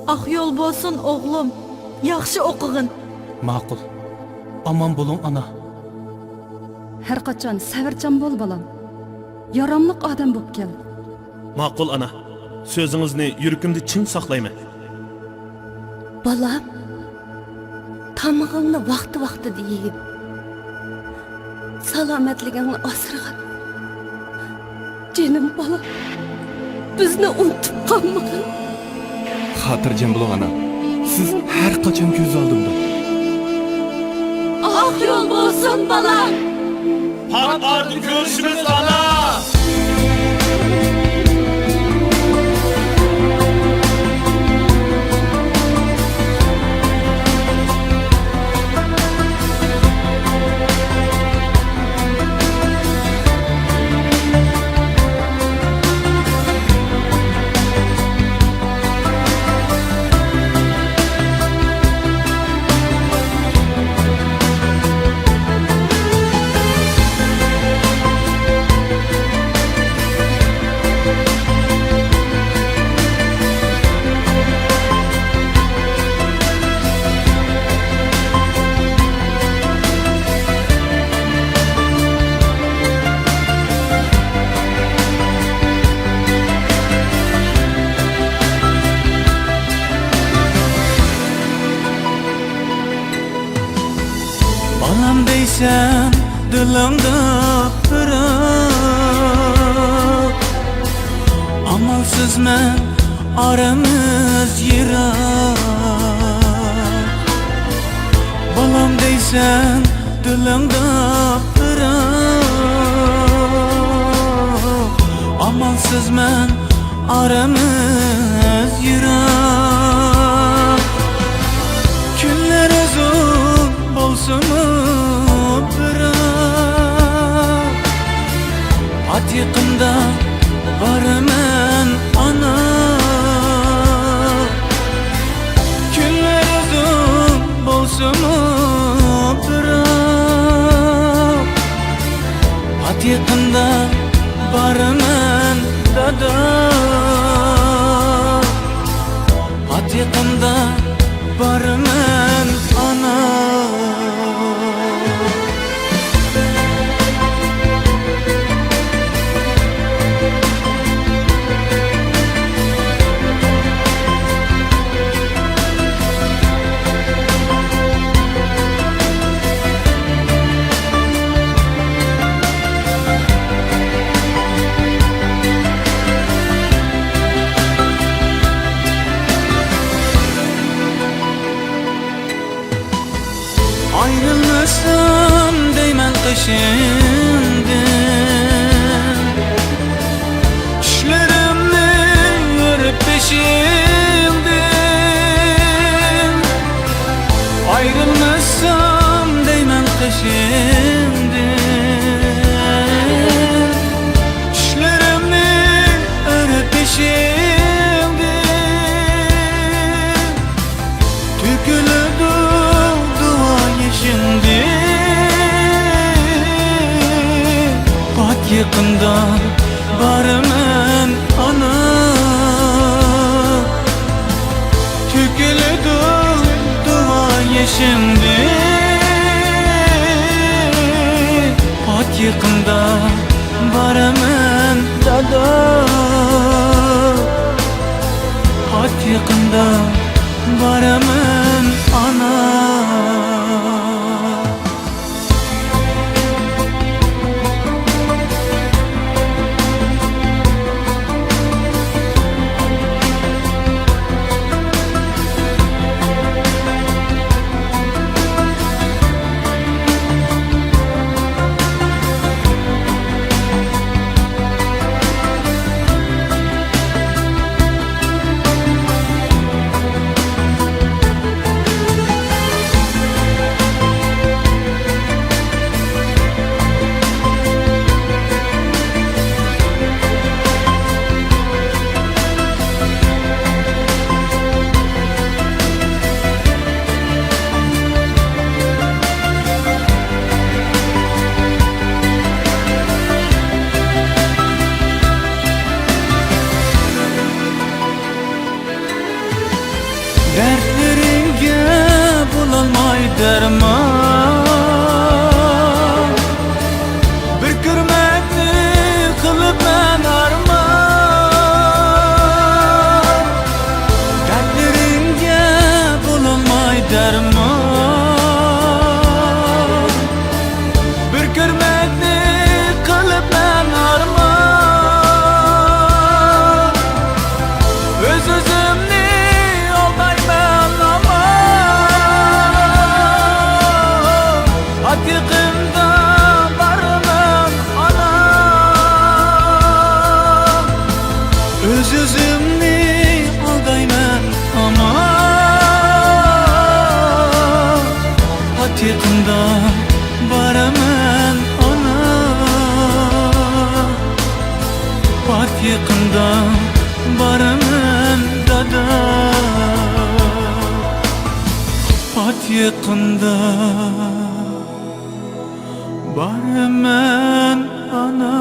Aq yol bolsun oğlum. Yaxşı oqığın. Ma'qul. Aman bo'lin ana. Her qachon sabrchan bo'l bolam. Yaramliq odam bo'lib kel. Ma'qul ana. Sözünüzni yürükümde çin saklayma. Balam, tamağını vakti deyip, salametliğini asırgan. Canım balam, bizni unutup kalmadın. Xotirjam bo'ling ana. Siz har qachon ko'z oldimda. Ak yol olsun balam. Hak ardı görüşürüz ana. Balam deysen dilingda pirak, amalsiz men aramız yirak. Balam deysen dilingda pirak, amalsiz men aramız yirak. Günler uzun bolsun bırak, at yıkımda varımın ana. Günler uzun bolsun bırak, at yıkımda varımın dada. At yıkımda varımın ana. Ayrılmasam değmen kışından, düşlerimni yürüp peşimden. Ayrılmasam değmen kışından, düşlerimni yürüp peşimden. Tükülüdü şimdi pat yakında varımın ana. Tükülüdü duaya şimdi pat yakında varımın dada. Pat yakında varımın ana. Dertlerimge bulalmay derman Bir kırmekni kılıp ben arman Dertlerimge bulalmay derman Bir kırmekni kılıp ben arman Öz özümni aldayman ama Hakkımda barımın ana Öz özümni aldayman ama Hakkımda barımın ana Hakkımda barımın dada Pat yakında barımın ana